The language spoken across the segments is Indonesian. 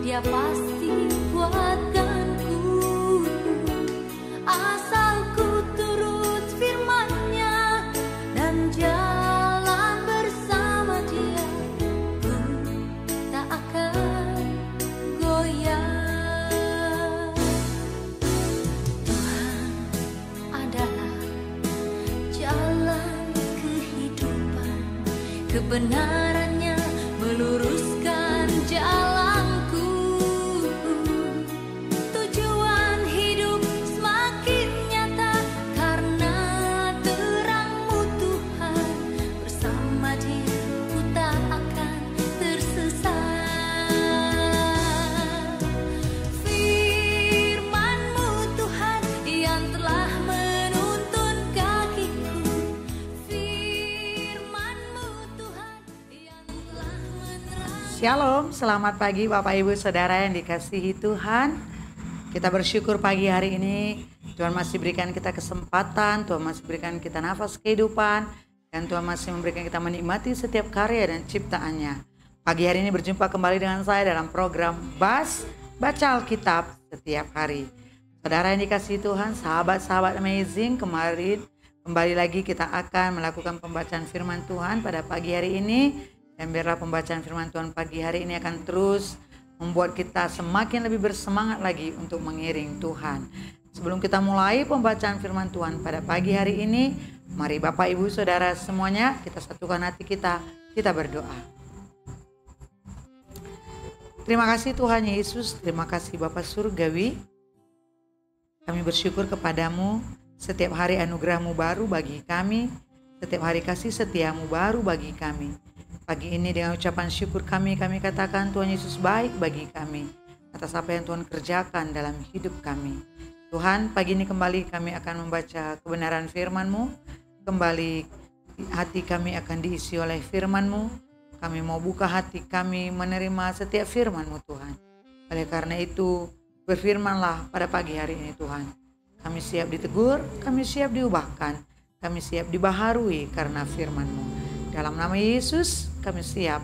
Dia pasti kuatkanku, asal ku turut firman-Nya dan jalan bersama Dia, ku tak akan goyah. Tuhan adalah jalan kehidupan, kebenaran-Nya meluruskan jalanku. Tujuan hidup semakin nyata karena terang-Mu Tuhan. Bersama Dia ku tak akan tersesat. Firman-Mu Tuhan yang telah menuntun kakiku. Firman-Mu Tuhan yang telah menerang. Shalom, selamat pagi Bapak Ibu Saudara yang dikasihi Tuhan. Kita bersyukur pagi hari ini Tuhan masih berikan kita kesempatan, Tuhan masih berikan kita nafas kehidupan, dan Tuhan masih memberikan kita menikmati setiap karya dan ciptaannya. Pagi hari ini berjumpa kembali dengan saya dalam program BAS, Baca Alkitab Setiap Hari. Saudara yang dikasihi Tuhan, sahabat-sahabat amazing, kembali lagi kita akan melakukan pembacaan firman Tuhan pada pagi hari ini. Dan biarlah pembacaan firman Tuhan pagi hari ini akan terus membuat kita semakin lebih bersemangat lagi untuk mengiring Tuhan. Sebelum kita mulai pembacaan firman Tuhan pada pagi hari ini, mari Bapak Ibu Saudara semuanya kita satukan hati kita berdoa. Terima kasih Tuhan Yesus, terima kasih Bapa Surgawi. Kami bersyukur kepadamu, setiap hari anugerah-Mu baru bagi kami, setiap hari kasih setia-Mu baru bagi kami. Pagi ini dengan ucapan syukur kami katakan Tuhan Yesus baik bagi kami atas apa yang Tuhan kerjakan dalam hidup kami. Tuhan, pagi ini kembali kami akan membaca kebenaran firman-Mu. Kembali hati kami akan diisi oleh firman-Mu. Kami mau buka hati kami menerima setiap firman-Mu Tuhan. Oleh karena itu berfirmanlah pada pagi hari ini Tuhan. Kami siap ditegur, kami siap diubahkan, kami siap dibaharui karena firman-Mu. Dalam nama Yesus kami siap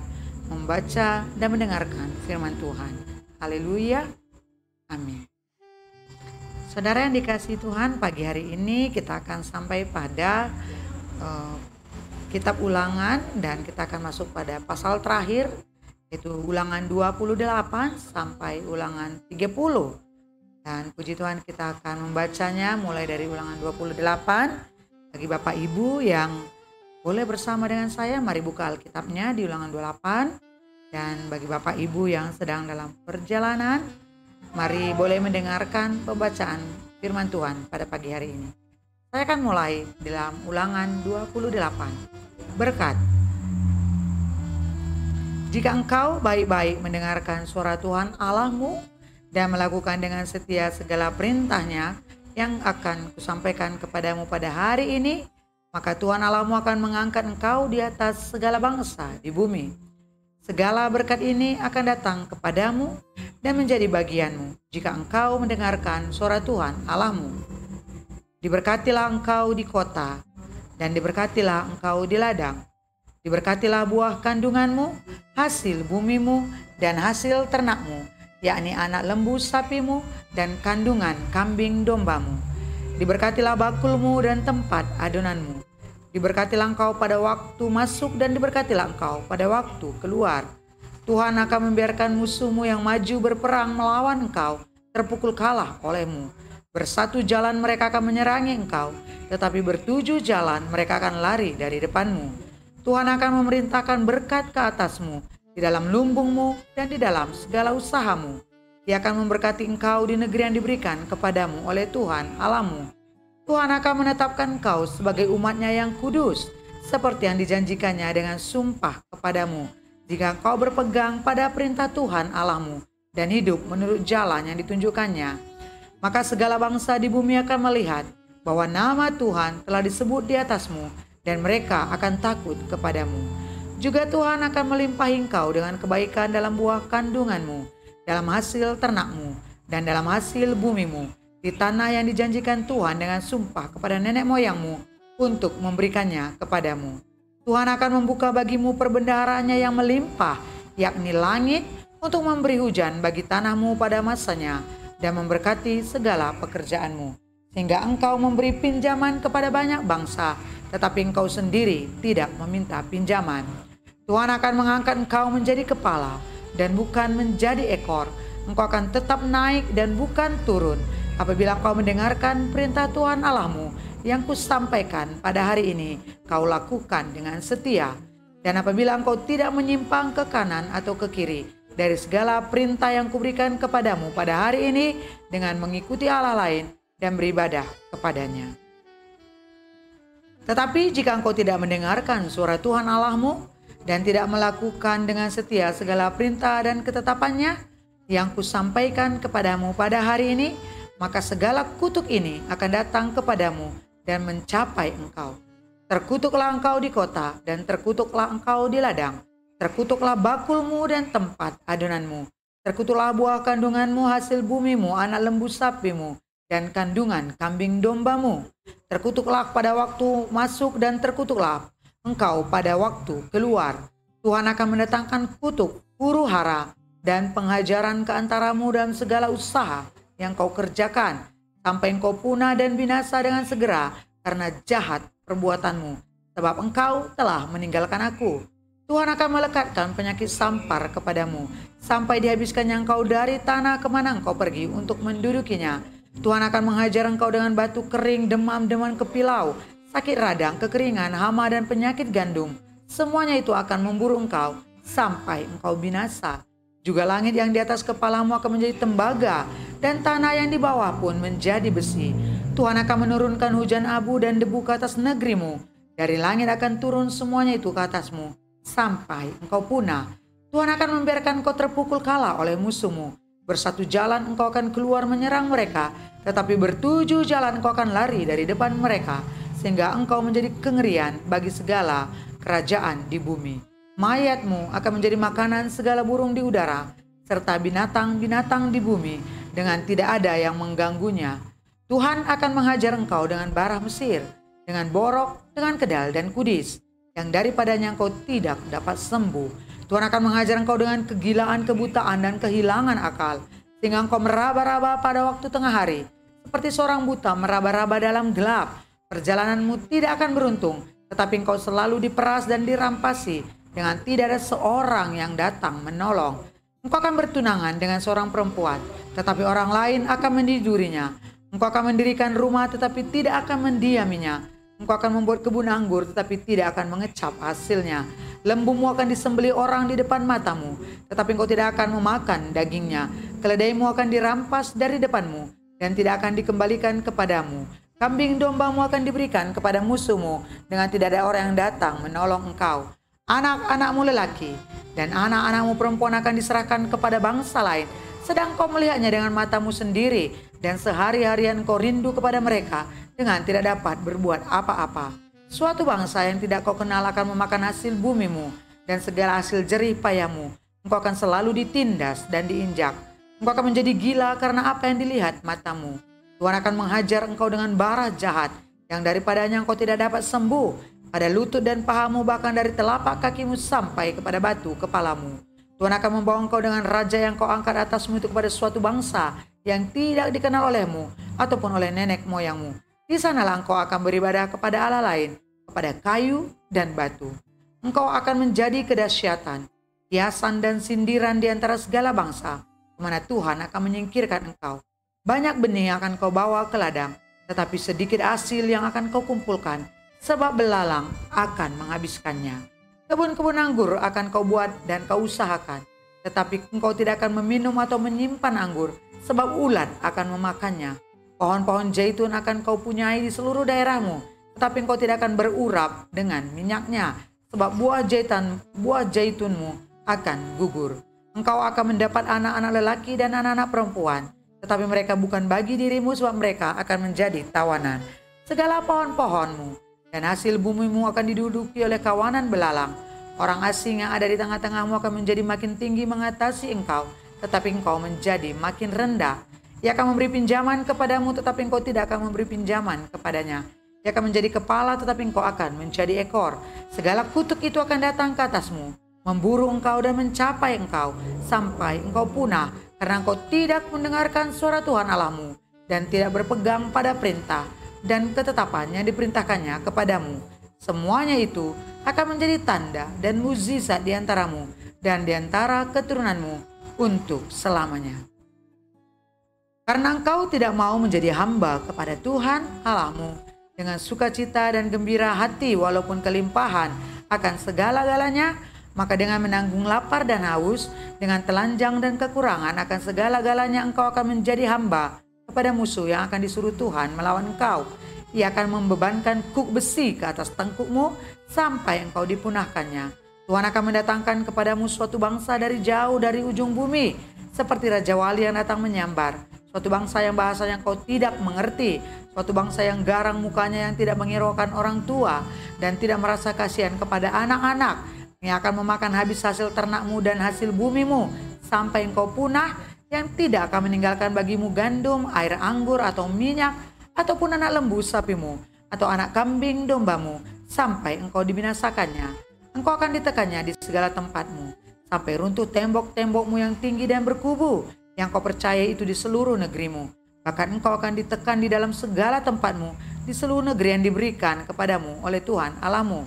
membaca dan mendengarkan firman Tuhan. Haleluya. Amin. Saudara yang dikasihi Tuhan, pagi hari ini kita akan sampai pada kitab Ulangan dan kita akan masuk pada pasal terakhir, yaitu Ulangan 28 sampai Ulangan 30. Dan puji Tuhan kita akan membacanya mulai dari Ulangan 28. Bagi Bapak Ibu yang boleh bersama dengan saya, mari buka Alkitabnya di Ulangan 28. Dan bagi Bapak Ibu yang sedang dalam perjalanan, mari boleh mendengarkan pembacaan firman Tuhan pada pagi hari ini. Saya akan mulai dalam Ulangan 28. Berkat. Jika engkau baik-baik mendengarkan suara Tuhan Allahmu dan melakukan dengan setia segala perintahnya yang akan kusampaikan kepadamu pada hari ini, maka Tuhan Allahmu akan mengangkat engkau di atas segala bangsa di bumi. Segala berkat ini akan datang kepadamu dan menjadi bagianmu jika engkau mendengarkan suara Tuhan Allahmu. Diberkatilah engkau di kota dan diberkatilah engkau di ladang. Diberkatilah buah kandunganmu, hasil bumimu dan hasil ternakmu, yakni anak lembu sapimu dan kandungan kambing dombamu. Diberkatilah bakulmu dan tempat adonanmu. Diberkatilah engkau pada waktu masuk dan diberkatilah engkau pada waktu keluar. Tuhan akan membiarkan musuhmu yang maju berperang melawan engkau terpukul kalah olehmu. Bersatu jalan mereka akan menyerangi engkau, tetapi bertujuh jalan mereka akan lari dari depanmu. Tuhan akan memerintahkan berkat ke atasmu, di dalam lumbungmu dan di dalam segala usahamu. Dia akan memberkati engkau di negeri yang diberikan kepadamu oleh Tuhan Allahmu. Tuhan akan menetapkan engkau sebagai umat-Nya yang kudus, seperti yang dijanjikannya dengan sumpah kepadamu, jika engkau berpegang pada perintah Tuhan Allahmu dan hidup menurut jalan yang ditunjukkannya. Maka segala bangsa di bumi akan melihat bahwa nama Tuhan telah disebut di atasmu, dan mereka akan takut kepadamu. Juga Tuhan akan melimpahi engkau dengan kebaikan dalam buah kandunganmu, dalam hasil ternakmu, dan dalam hasil bumimu, di tanah yang dijanjikan Tuhan dengan sumpah kepada nenek moyangmu untuk memberikannya kepadamu. Tuhan akan membuka bagimu perbendaharaannya yang melimpah, yakni langit, untuk memberi hujan bagi tanahmu pada masanya dan memberkati segala pekerjaanmu. Sehingga engkau memberi pinjaman kepada banyak bangsa, tetapi engkau sendiri tidak meminta pinjaman. Tuhan akan mengangkat engkau menjadi kepala dan bukan menjadi ekor. Engkau akan tetap naik dan bukan turun apabila engkau mendengarkan perintah Tuhan Allahmu yang kusampaikan pada hari ini, kau lakukan dengan setia. Dan apabila engkau tidak menyimpang ke kanan atau ke kiri dari segala perintah yang kuberikan kepadamu pada hari ini dengan mengikuti Allah lain dan beribadah kepadanya. Tetapi jika engkau tidak mendengarkan suara Tuhan Allahmu dan tidak melakukan dengan setia segala perintah dan ketetapannya yang kusampaikan kepadamu pada hari ini, maka segala kutuk ini akan datang kepadamu dan mencapai engkau. Terkutuklah engkau di kota dan terkutuklah engkau di ladang. Terkutuklah bakulmu dan tempat adonanmu. Terkutuklah buah kandunganmu, hasil bumimu, anak lembu sapimu, dan kandungan kambing dombamu. Terkutuklah pada waktu masuk dan terkutuklah engkau pada waktu keluar. Tuhan akan mendatangkan kutuk, huru hara, dan penghajaran ke antaramu dan segala usaha yang kau kerjakan, sampai engkau punah dan binasa dengan segera karena jahat perbuatanmu, sebab engkau telah meninggalkan aku. Tuhan akan melekatkan penyakit sampar kepadamu, sampai dihabiskannya engkau dari tanah kemana engkau pergi untuk mendudukinya. Tuhan akan menghajar engkau dengan batu kering, demam, kepilau, sakit radang, kekeringan, hama, dan penyakit gandum. Semuanya itu akan memburu engkau sampai engkau binasa. Juga langit yang di atas kepalamu akan menjadi tembaga, dan tanah yang di bawah pun menjadi besi. Tuhan akan menurunkan hujan abu dan debu ke atas negerimu. Dari langit akan turun semuanya itu ke atasmu, sampai engkau punah. Tuhan akan membiarkan engkau terpukul kalah oleh musuhmu. Bersatu jalan engkau akan keluar menyerang mereka, tetapi bertujuh jalan engkau akan lari dari depan mereka, sehingga engkau menjadi kengerian bagi segala kerajaan di bumi. Mayatmu akan menjadi makanan segala burung di udara, serta binatang-binatang di bumi, dengan tidak ada yang mengganggunya. Tuhan akan menghajar engkau dengan bara Mesir, dengan borok, dengan kedal dan kudis, yang daripadanya engkau tidak dapat sembuh. Tuhan akan menghajar engkau dengan kegilaan, kebutaan, dan kehilangan akal, sehingga engkau meraba-raba pada waktu tengah hari, seperti seorang buta meraba-raba dalam gelap. Perjalananmu tidak akan beruntung, tetapi engkau selalu diperas dan dirampasi, dengan tidak ada seorang yang datang menolong. Engkau akan bertunangan dengan seorang perempuan, tetapi orang lain akan mendidurinya. Engkau akan mendirikan rumah, tetapi tidak akan mendiaminya. Engkau akan membuat kebun anggur, tetapi tidak akan mengecap hasilnya. Lembumu akan disembelih orang di depan matamu, tetapi engkau tidak akan memakan dagingnya. Keledaimu akan dirampas dari depanmu, dan tidak akan dikembalikan kepadamu. Kambing dombamu akan diberikan kepada musuhmu, dengan tidak ada orang yang datang menolong engkau. Anak-anakmu lelaki dan anak-anakmu perempuan akan diserahkan kepada bangsa lain, sedang kau melihatnya dengan matamu sendiri, dan sehari-harian kau rindu kepada mereka dengan tidak dapat berbuat apa-apa. Suatu bangsa yang tidak kau kenal akan memakan hasil bumimu dan segala hasil jerih payahmu. Engkau akan selalu ditindas dan diinjak. Engkau akan menjadi gila karena apa yang dilihat matamu. Tuhan akan menghajar engkau dengan bara jahat yang daripadanya engkau tidak dapat sembuh, pada lutut dan pahamu, bahkan dari telapak kakimu sampai kepada batu kepalamu. Tuhan akan membawa engkau dengan raja yang kau angkat atasmu itu kepada suatu bangsa yang tidak dikenal olehmu ataupun oleh nenek moyangmu. Di sanalah engkau akan beribadah kepada Allah lain, kepada kayu dan batu. Engkau akan menjadi kedahsyatan, hiasan dan sindiran di antara segala bangsa, kemana Tuhan akan menyingkirkan engkau. Banyak benih akan kau bawa ke ladang, tetapi sedikit hasil yang akan kau kumpulkan, sebab belalang akan menghabiskannya. Kebun-kebun anggur akan kau buat dan kau usahakan, tetapi engkau tidak akan meminum atau menyimpan anggur, sebab ulat akan memakannya. Pohon-pohon zaitun akan kau punyai di seluruh daerahmu, tetapi engkau tidak akan berurap dengan minyaknya, sebab buah zaitunmu akan gugur. Engkau akan mendapat anak-anak lelaki dan anak-anak perempuan, tetapi mereka bukan bagi dirimu, sebab mereka akan menjadi tawanan. Segala pohon-pohonmu dan hasil bumimu akan diduduki oleh kawanan belalang. Orang asing yang ada di tengah-tengahmu akan menjadi makin tinggi mengatasi engkau, tetapi engkau menjadi makin rendah. Ia akan memberi pinjaman kepadamu, tetapi engkau tidak akan memberi pinjaman kepadanya. Ia akan menjadi kepala, tetapi engkau akan menjadi ekor. Segala kutuk itu akan datang ke atasmu memburu engkau dan mencapai engkau sampai engkau punah, karena engkau tidak mendengarkan suara Tuhan Allahmu dan tidak berpegang pada perintah dan ketetapan yang diperintahkannya kepadamu. Semuanya itu akan menjadi tanda dan mukjizat di antaramu dan di antara keturunanmu untuk selamanya. Karena engkau tidak mau menjadi hamba kepada Tuhan Allahmu dengan sukacita dan gembira hati walaupun kelimpahan akan segala-galanya, maka dengan menanggung lapar dan haus, dengan telanjang dan kekurangan akan segala-galanya engkau akan menjadi hamba kepada musuh yang akan disuruh Tuhan melawan engkau. Ia akan membebankan kuk besi ke atas tengkukmu sampai engkau dipunahkannya. Tuhan akan mendatangkan kepadamu suatu bangsa dari jauh dari ujung bumi, seperti Raja Wali yang datang menyambar. Suatu bangsa yang bahasanya engkau tidak mengerti, suatu bangsa yang garang mukanya, yang tidak menghiraukan orang tua dan tidak merasa kasihan kepada anak-anak, yang akan memakan habis hasil ternakmu dan hasil bumimu sampai engkau punah, yang tidak akan meninggalkan bagimu gandum, air anggur atau minyak, ataupun anak lembu sapimu atau anak kambing dombamu sampai engkau dibinasakannya. Engkau akan ditekannya di segala tempatmu sampai runtuh tembok-tembokmu yang tinggi dan berkubu yang kau percaya itu di seluruh negerimu. Bahkan engkau akan ditekan di dalam segala tempatmu di seluruh negeri yang diberikan kepadamu oleh Tuhan Allahmu.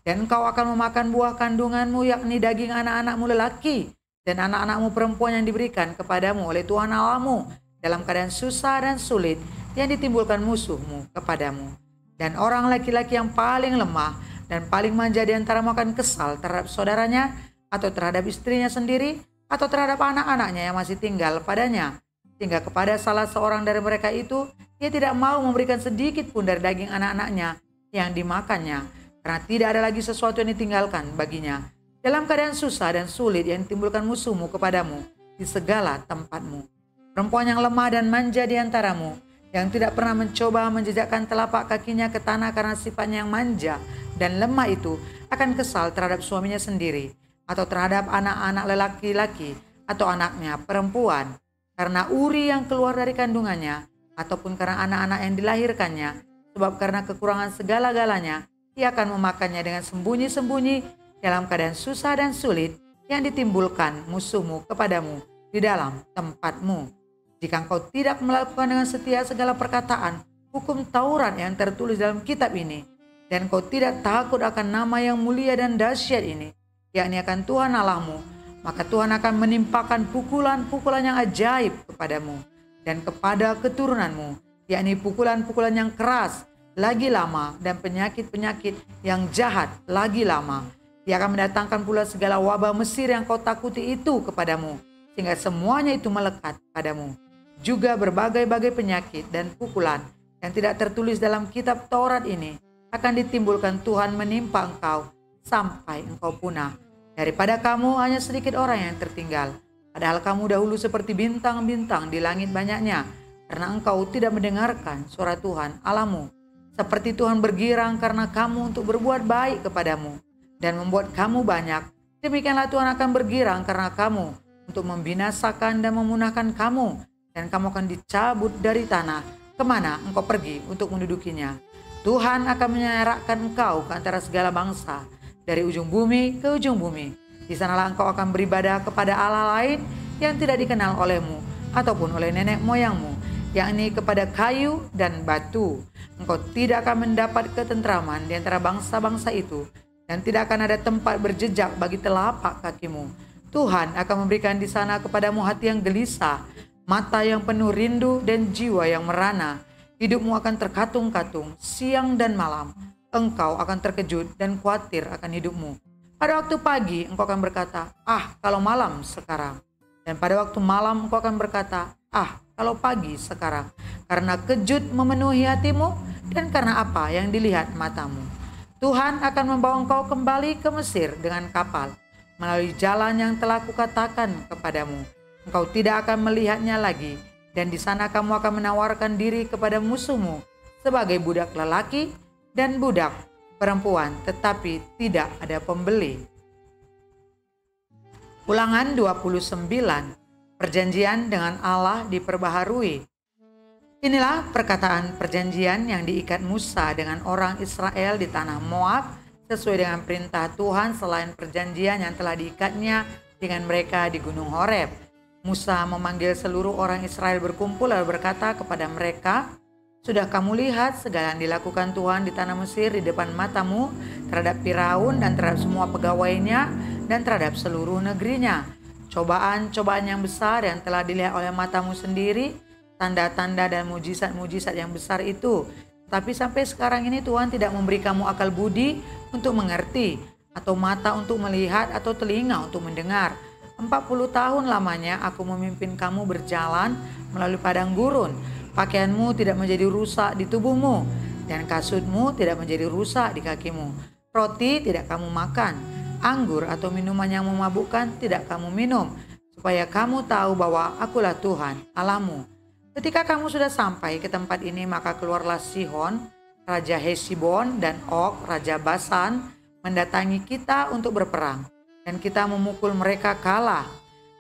Dan engkau akan memakan buah kandunganmu, yakni daging anak-anakmu lelaki dan anak-anakmu perempuan yang diberikan kepadamu oleh Tuhan Allahmu dalam keadaan susah dan sulit yang ditimbulkan musuhmu kepadamu. Dan orang laki-laki yang paling lemah dan paling manja di antaramu akan kesal terhadap saudaranya atau terhadap istrinya sendiri atau terhadap anak-anaknya yang masih tinggal padanya, sehingga kepada salah seorang dari mereka itu ia tidak mau memberikan sedikit pun dari daging anak-anaknya yang dimakannya, karena tidak ada lagi sesuatu yang ditinggalkan baginya dalam keadaan susah dan sulit yang ditimbulkan musuhmu kepadamu di segala tempatmu. Perempuan yang lemah dan manja di antaramu, yang tidak pernah mencoba menjejakkan telapak kakinya ke tanah karena sifatnya yang manja dan lemah itu, akan kesal terhadap suaminya sendiri atau terhadap anak-anak lelaki-laki atau anaknya perempuan, karena uri yang keluar dari kandungannya, ataupun karena anak-anak yang dilahirkannya, sebab karena kekurangan segala-galanya, ia akan memakannya dengan sembunyi-sembunyi dalam keadaan susah dan sulit yang ditimbulkan musuhmu kepadamu di dalam tempatmu. Jika engkau tidak melakukan dengan setia segala perkataan hukum Taurat yang tertulis dalam kitab ini, dan engkau tidak takut akan nama yang mulia dan dahsyat ini, yakni akan Tuhan Allahmu, maka Tuhan akan menimpakan pukulan-pukulan yang ajaib kepadamu dan kepada keturunanmu, yakni pukulan-pukulan yang keras lagi lama dan penyakit-penyakit yang jahat lagi lama. Dia akan mendatangkan pula segala wabah Mesir yang kau takuti itu kepadamu, sehingga semuanya itu melekat padamu. Juga berbagai-bagai penyakit dan pukulan yang tidak tertulis dalam kitab Taurat ini akan ditimbulkan Tuhan menimpa engkau sampai engkau punah. Daripada kamu hanya sedikit orang yang tertinggal, padahal kamu dahulu seperti bintang-bintang di langit banyaknya, karena engkau tidak mendengarkan suara Tuhan Allahmu. Seperti Tuhan bergirang karena kamu untuk berbuat baik kepadamu dan membuat kamu banyak, demikianlah Tuhan akan bergirang karena kamu untuk membinasakan dan memunahkan kamu, dan kamu akan dicabut dari tanah kemana engkau pergi untuk mendudukinya. Tuhan akan menyerahkan engkau ke antara segala bangsa, dari ujung bumi ke ujung bumi. Di sanalah engkau akan beribadah kepada Allah lain yang tidak dikenal olehmu ataupun oleh nenek moyangmu, yakni kepada kayu dan batu. Engkau tidak akan mendapat ketentraman di antara bangsa-bangsa itu, dan tidak akan ada tempat berjejak bagi telapak kakimu. Tuhan akan memberikan di sana kepadamu hati yang gelisah, mata yang penuh rindu, dan jiwa yang merana. Hidupmu akan terkatung-katung siang dan malam. Engkau akan terkejut dan khawatir akan hidupmu. Pada waktu pagi engkau akan berkata, "Ah, kalau malam sekarang." Dan pada waktu malam engkau akan berkata, "Ah, kalau pagi sekarang." Karena kejut memenuhi hatimu dan karena apa yang dilihat matamu. Tuhan akan membawa engkau kembali ke Mesir dengan kapal, melalui jalan yang telah kukatakan kepadamu. Engkau tidak akan melihatnya lagi, dan di sana kamu akan menawarkan diri kepada musuhmu sebagai budak lelaki dan budak perempuan, tetapi tidak ada pembeli. Ulangan 29, perjanjian dengan Allah diperbaharui. Inilah perkataan perjanjian yang diikat Musa dengan orang Israel di tanah Moab sesuai dengan perintah Tuhan selain perjanjian yang telah diikatnya dengan mereka di Gunung Horeb. Musa memanggil seluruh orang Israel berkumpul lalu berkata kepada mereka, "Sudah kamu lihat segala yang dilakukan Tuhan di tanah Mesir di depan matamu terhadap Firaun dan terhadap semua pegawainya dan terhadap seluruh negerinya. Cobaan-cobaan yang besar yang telah dilihat oleh matamu sendiri, tanda-tanda dan mujizat-mujizat yang besar itu. Tapi sampai sekarang ini Tuhan tidak memberi kamu akal budi untuk mengerti, atau mata untuk melihat, atau telinga untuk mendengar. 40 tahun lamanya aku memimpin kamu berjalan melalui padang gurun. Pakaianmu tidak menjadi rusak di tubuhmu, dan kasutmu tidak menjadi rusak di kakimu. Roti tidak kamu makan, anggur atau minuman yang memabukkan tidak kamu minum, supaya kamu tahu bahwa akulah Tuhan Allahmu. Ketika kamu sudah sampai ke tempat ini, maka keluarlah Sihon, Raja Hesibon, dan Og, Raja Basan, mendatangi kita untuk berperang. Dan kita memukul mereka kalah,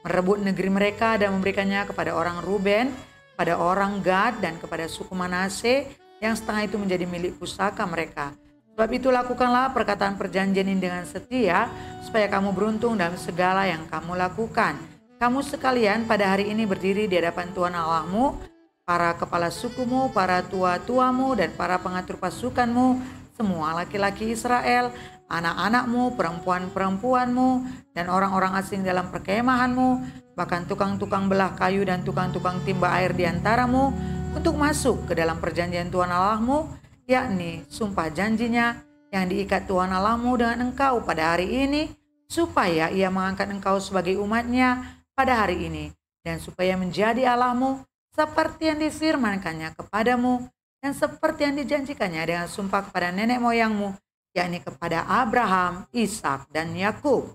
merebut negeri mereka dan memberikannya kepada orang Ruben, pada orang Gad, dan kepada suku Manase, yang setengah itu menjadi milik pusaka mereka. Sebab itu lakukanlah perkataan perjanjian ini dengan setia, supaya kamu beruntung dalam segala yang kamu lakukan. Kamu sekalian pada hari ini berdiri di hadapan Tuhan Allahmu, para kepala sukumu, para tua-tuamu, dan para pengatur pasukanmu, semua laki-laki Israel, anak-anakmu, perempuan-perempuanmu, dan orang-orang asing dalam perkemahanmu, bahkan tukang-tukang belah kayu dan tukang-tukang timba air di antaramu, untuk masuk ke dalam perjanjian Tuhan Allahmu, yakni sumpah janjinya yang diikat Tuhan Allahmu dengan engkau pada hari ini, supaya ia mengangkat engkau sebagai umatnya pada hari ini, dan supaya menjadi Allahmu seperti yang difirmankannya kepadamu dan seperti yang dijanjikannya dengan sumpah kepada nenek moyangmu, yakni kepada Abraham, Ishak, dan Yakub.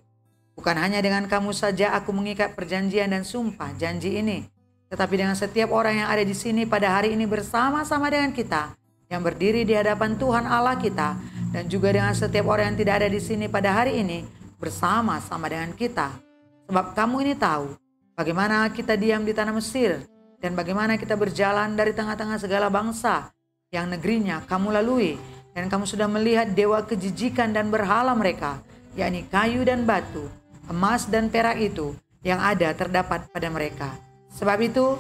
Bukan hanya dengan kamu saja aku mengikat perjanjian dan sumpah janji ini, tetapi dengan setiap orang yang ada di sini pada hari ini bersama-sama dengan kita, yang berdiri di hadapan Tuhan Allah kita, dan juga dengan setiap orang yang tidak ada di sini pada hari ini bersama-sama dengan kita. Sebab kamu ini tahu bagaimana kita diam di tanah Mesir, dan bagaimana kita berjalan dari tengah-tengah segala bangsa yang negerinya kamu lalui, dan kamu sudah melihat dewa kejijikan dan berhala mereka, yakni kayu dan batu, emas dan perak itu yang ada terdapat pada mereka. Sebab itu,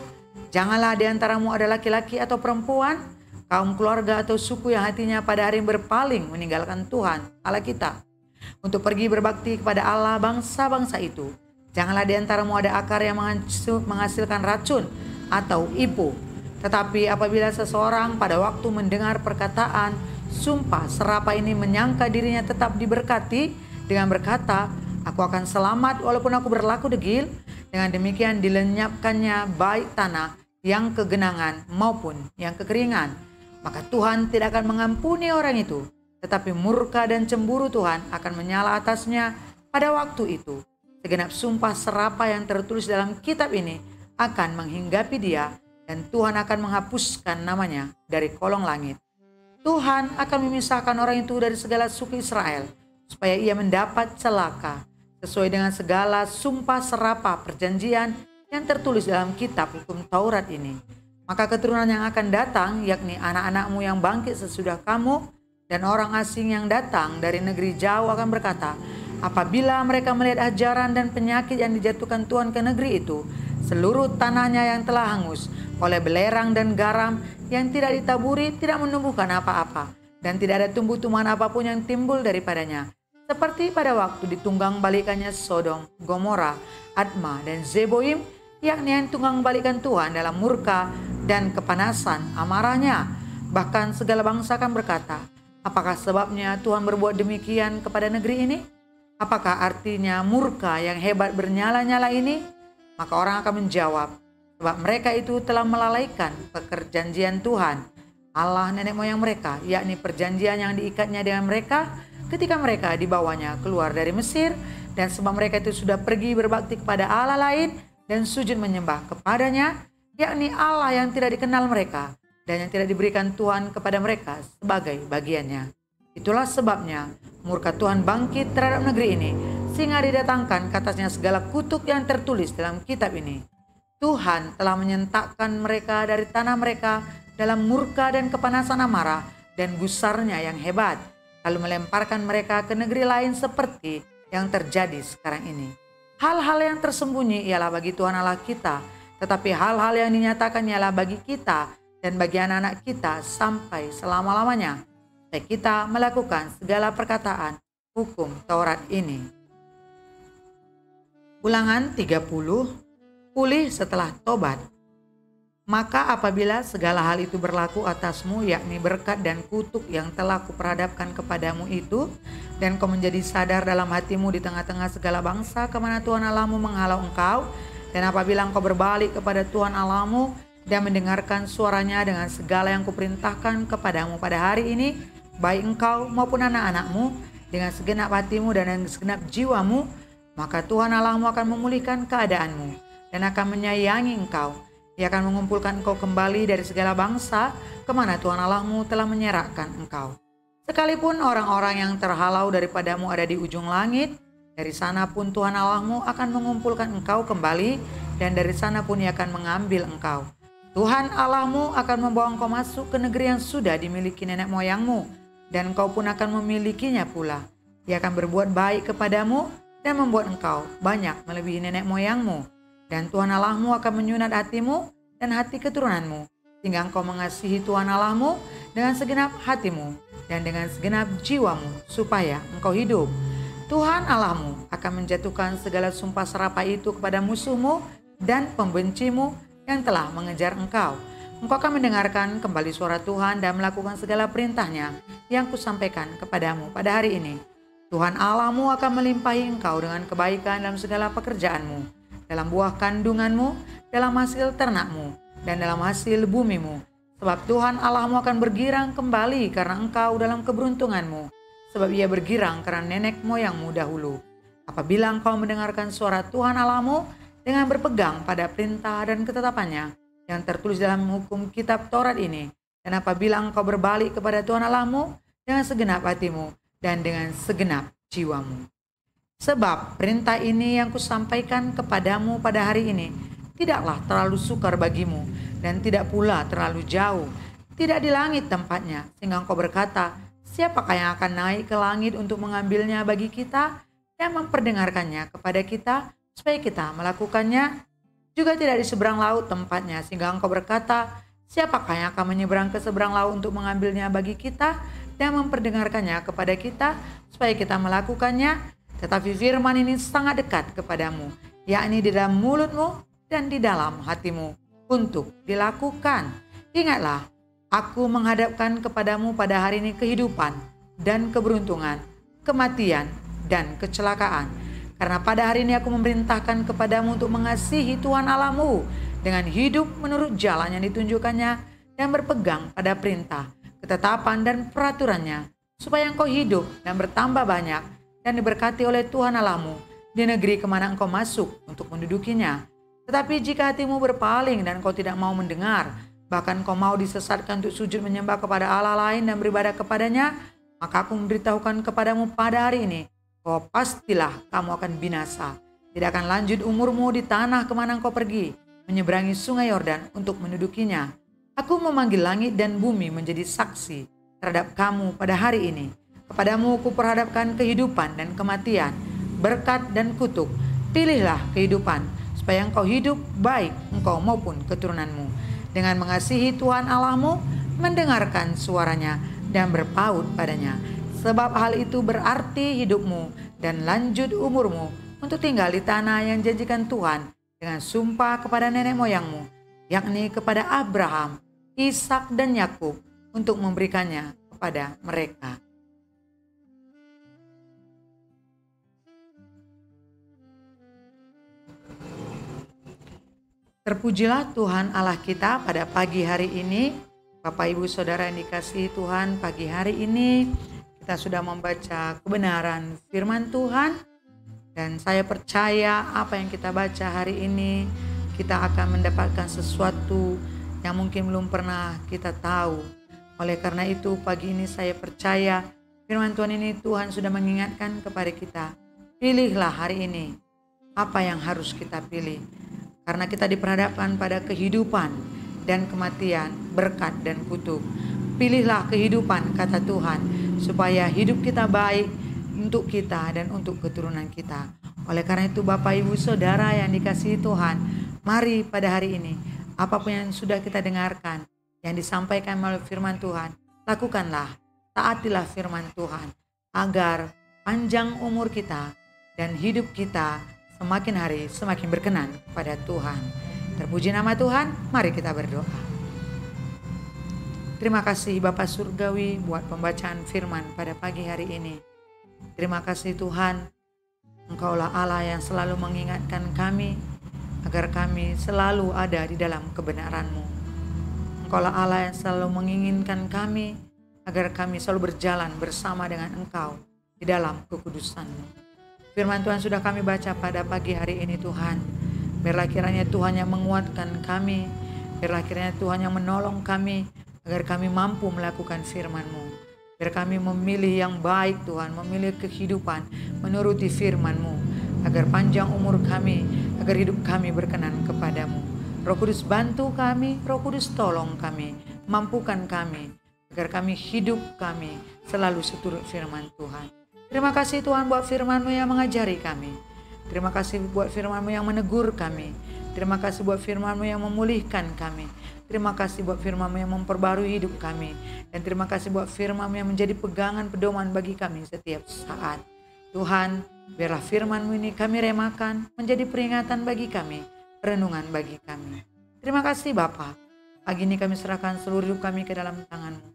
janganlah di antaramu ada laki-laki atau perempuan, kaum keluarga atau suku yang hatinya pada hari berpaling meninggalkan Tuhan Allah kita, untuk pergi berbakti kepada Allah bangsa-bangsa itu. Janganlah di antaramu ada akar yang menghasilkan racun atau ipu. Tetapi apabila seseorang pada waktu mendengar perkataan sumpah serapah ini menyangka dirinya tetap diberkati dengan berkata, "Aku akan selamat walaupun aku berlaku degil," dengan demikian dilenyapkannya baik tanah yang kegenangan maupun yang kekeringan, maka Tuhan tidak akan mengampuni orang itu, tetapi murka dan cemburu Tuhan akan menyala atasnya pada waktu itu. Segenap sumpah serapah yang tertulis dalam kitab ini akan menghinggapi dia, dan Tuhan akan menghapuskan namanya dari kolong langit. Tuhan akan memisahkan orang itu dari segala suku Israel, supaya ia mendapat celaka, sesuai dengan segala sumpah serapah perjanjian yang tertulis dalam kitab hukum Taurat ini. Maka keturunan yang akan datang, yakni anak-anakmu yang bangkit sesudah kamu, dan orang asing yang datang dari negeri jauh akan berkata, apabila mereka melihat ajaran dan penyakit yang dijatuhkan Tuhan ke negeri itu, seluruh tanahnya yang telah hangus oleh belerang dan garam yang tidak ditaburi tidak menumbuhkan apa-apa, dan tidak ada tumbuh-tumbuhan apapun yang timbul daripadanya. Seperti pada waktu ditunggang balikannya Sodom, Gomora, Adma, dan Zeboim, yakni yang tunggang balikan Tuhan dalam murka dan kepanasan amarahnya. Bahkan segala bangsa akan berkata, apakah sebabnya Tuhan berbuat demikian kepada negeri ini? Apakah artinya murka yang hebat bernyala-nyala ini? Maka orang akan menjawab, sebab mereka itu telah melalaikan perjanjian Tuhan, Allah nenek moyang mereka, yakni perjanjian yang diikatnya dengan mereka ketika mereka dibawanya keluar dari Mesir, dan sebab mereka itu sudah pergi berbakti kepada Allah lain dan sujud menyembah kepadanya, yakni Allah yang tidak dikenal mereka dan yang tidak diberikan Tuhan kepada mereka sebagai bagiannya. Itulah sebabnya murka Tuhan bangkit terhadap negeri ini, sehingga didatangkan ke atasnya segala kutuk yang tertulis dalam kitab ini. Tuhan telah menyentakkan mereka dari tanah mereka dalam murka dan kepanasan amarah dan gusarnya yang hebat. lalu melemparkan mereka ke negeri lain seperti yang terjadi sekarang ini. Hal-hal yang tersembunyi ialah bagi Tuhan Allah kita, tetapi hal-hal yang dinyatakan ialah bagi kita dan bagi anak-anak kita sampai selama-lamanya, supaya kita melakukan segala perkataan hukum Taurat ini. Ulangan 30, pulih setelah tobat. Maka apabila segala hal itu berlaku atasmu, yakni berkat dan kutuk yang telah kuperhadapkan kepadamu itu, dan kau menjadi sadar dalam hatimu di tengah-tengah segala bangsa kemana Tuhan Allahmu menghalau engkau, dan apabila engkau berbalik kepada Tuhan Allahmu dan mendengarkan suaranya dengan segala yang kuperintahkan kepadamu pada hari ini, baik engkau maupun anak-anakmu, dengan segenap hatimu dan dengan segenap jiwamu, maka Tuhan Allahmu akan memulihkan keadaanmu dan akan menyayangi engkau. Ia akan mengumpulkan engkau kembali dari segala bangsa kemana Tuhan Allahmu telah menyerahkan engkau. Sekalipun orang-orang yang terhalau daripadamu ada di ujung langit, dari sana pun Tuhan Allahmu akan mengumpulkan engkau kembali, dan dari sana pun Ia akan mengambil engkau. Tuhan Allahmu akan membawa engkau masuk ke negeri yang sudah dimiliki nenek moyangmu, dan engkau pun akan memilikinya pula. Ia akan berbuat baik kepadamu dan membuat engkau banyak melebihi nenek moyangmu. Dan Tuhan Allahmu akan menyunat hatimu dan hati keturunanmu, sehingga engkau mengasihi Tuhan Allahmu dengan segenap hatimu dan dengan segenap jiwamu, supaya engkau hidup. Tuhan Allahmu akan menjatuhkan segala sumpah serapah itu kepada musuhmu dan pembencimu yang telah mengejar engkau. Engkau akan mendengarkan kembali suara Tuhan dan melakukan segala perintahnya yang kusampaikan kepadamu pada hari ini. Tuhan Allahmu akan melimpahi engkau dengan kebaikan dalam segala pekerjaanmu, dalam buah kandunganmu, dalam hasil ternakmu, dan dalam hasil bumimu. Sebab Tuhan Allahmu akan bergirang kembali karena engkau dalam keberuntunganmu, sebab Ia bergirang karena nenek moyangmu dahulu. Apabila engkau mendengarkan suara Tuhan Allahmu dengan berpegang pada perintah dan ketetapannya yang tertulis dalam hukum kitab Taurat ini, dan apabila engkau berbalik kepada Tuhan Allahmu dengan segenap hatimu dan dengan segenap jiwamu. Sebab perintah ini yang kusampaikan kepadamu pada hari ini tidaklah terlalu sukar bagimu dan tidak pula terlalu jauh, tidak di langit tempatnya, sehingga engkau berkata, siapakah yang akan naik ke langit untuk mengambilnya bagi kita dan memperdengarkannya kepada kita supaya kita melakukannya? Juga tidak di seberang laut tempatnya, sehingga engkau berkata, siapakah yang akan menyeberang ke seberang laut untuk mengambilnya bagi kita dan memperdengarkannya kepada kita supaya kita melakukannya? Tetapi firman ini sangat dekat kepadamu, yakni di dalam mulutmu dan di dalam hatimu, untuk dilakukan. Ingatlah, aku menghadapkan kepadamu pada hari ini kehidupan dan keberuntungan, kematian dan kecelakaan. Karena pada hari ini aku memerintahkan kepadamu untuk mengasihi Tuhan Allahmu dengan hidup menurut jalan yang ditunjukkannya dan berpegang pada perintah, ketetapan dan peraturannya, supaya engkau hidup dan bertambah banyak dan diberkati oleh Tuhan Allahmu di negeri kemana engkau masuk untuk mendudukinya. Tetapi jika hatimu berpaling dan engkau tidak mau mendengar, bahkan engkau mau disesatkan untuk sujud menyembah kepada Allah lain dan beribadah kepadanya, maka aku memberitahukan kepadamu pada hari ini, bahwa pastilah kamu akan binasa. Tidak akan lanjut umurmu di tanah kemana engkau pergi, menyeberangi sungai Yordan untuk mendudukinya. Aku memanggil langit dan bumi menjadi saksi terhadap kamu pada hari ini. Kepadamu kuperhadapkan kehidupan dan kematian, berkat dan kutuk. Pilihlah kehidupan, supaya engkau hidup baik engkau maupun keturunanmu, dengan mengasihi Tuhan Allahmu, mendengarkan suaranya dan berpaut padanya. Sebab hal itu berarti hidupmu dan lanjut umurmu untuk tinggal di tanah yang janjikan Tuhan dengan sumpah kepada nenek moyangmu, yakni kepada Abraham, Ishak dan Yakub, untuk memberikannya kepada mereka. Terpujilah Tuhan Allah kita pada pagi hari ini. Bapak Ibu Saudara yang dikasihi Tuhan, pagi hari ini kita sudah membaca kebenaran firman Tuhan. Dan saya percaya apa yang kita baca hari ini, kita akan mendapatkan sesuatu yang mungkin belum pernah kita tahu. Oleh karena itu pagi ini saya percaya firman Tuhan ini Tuhan sudah mengingatkan kepada kita. Pilihlah hari ini apa yang harus kita pilih. Karena kita diperhadapkan pada kehidupan dan kematian, berkat dan kutuk. Pilihlah kehidupan, kata Tuhan, supaya hidup kita baik untuk kita dan untuk keturunan kita. Oleh karena itu Bapak Ibu Saudara yang dikasihi Tuhan, mari pada hari ini apapun yang sudah kita dengarkan, yang disampaikan melalui firman Tuhan, lakukanlah, taatilah firman Tuhan, agar panjang umur kita dan hidup kita semakin hari semakin berkenan kepada Tuhan. Terpuji nama Tuhan, mari kita berdoa. Terima kasih Bapa Surgawi buat pembacaan firman pada pagi hari ini. Terima kasih Tuhan, Engkaulah Allah yang selalu mengingatkan kami agar kami selalu ada di dalam kebenaran-Mu. Engkaulah Allah yang selalu menginginkan kami agar kami selalu berjalan bersama dengan Engkau di dalam kekudusan-Mu. Firman Tuhan sudah kami baca pada pagi hari ini Tuhan. Biarlah kiranya Tuhan yang menguatkan kami, biarlah kiranya Tuhan yang menolong kami agar kami mampu melakukan firman-Mu. Biar kami memilih yang baik Tuhan, memilih kehidupan menuruti firman-Mu, agar panjang umur kami, agar hidup kami berkenan kepadamu. Roh Kudus bantu kami, Roh Kudus tolong kami, mampukan kami, agar kami hidup kami selalu seturut firman Tuhan. Terima kasih Tuhan buat firman-Mu yang mengajari kami. Terima kasih buat firman-Mu yang menegur kami. Terima kasih buat firman-Mu yang memulihkan kami. Terima kasih buat firman-Mu yang memperbarui hidup kami. Dan terima kasih buat firman-Mu yang menjadi pegangan pedoman bagi kami setiap saat. Tuhan, biarlah firman-Mu ini kami remakan menjadi peringatan bagi kami, renungan bagi kami. Terima kasih Bapa. Pagi ini kami serahkan seluruh hidup kami ke dalam tangan-Mu.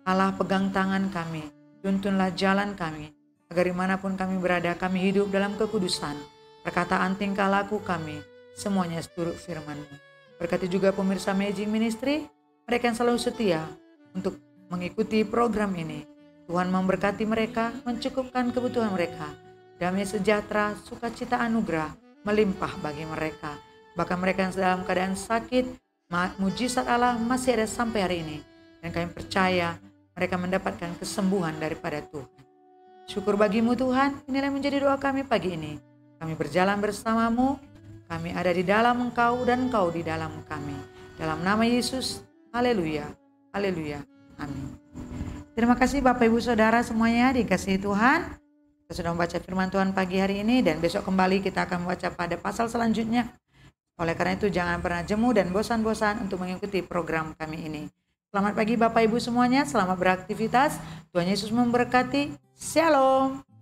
Allah, pegang tangan kami, tuntunlah jalan kami, agar dimanapun kami berada kami hidup dalam kekudusan. Perkataan tingkah laku kami semuanya seturut firman-Mu. Berkati juga pemirsa Amazing Ministry, mereka yang selalu setia untuk mengikuti program ini. Tuhan memberkati mereka, mencukupkan kebutuhan mereka. Damai sejahtera, sukacita anugerah melimpah bagi mereka. Bahkan mereka yang dalam keadaan sakit, mujizat Allah masih ada sampai hari ini. Dan kami percaya mereka mendapatkan kesembuhan daripada Tuhan. Syukur bagimu Tuhan, inilah yang menjadi doa kami pagi ini. Kami berjalan bersama-Mu, kami ada di dalam Engkau dan Engkau di dalam kami. Dalam nama Yesus, haleluya, haleluya, amin. Terima kasih Bapak Ibu Saudara semuanya dikasihi Tuhan. Kita sudah membaca firman Tuhan pagi hari ini dan besok kembali kita akan membaca pada pasal selanjutnya. Oleh karena itu jangan pernah jemu dan bosan-bosan untuk mengikuti program kami ini. Selamat pagi Bapak Ibu semuanya, selamat beraktivitas. Tuhan Yesus memberkati. Shalom.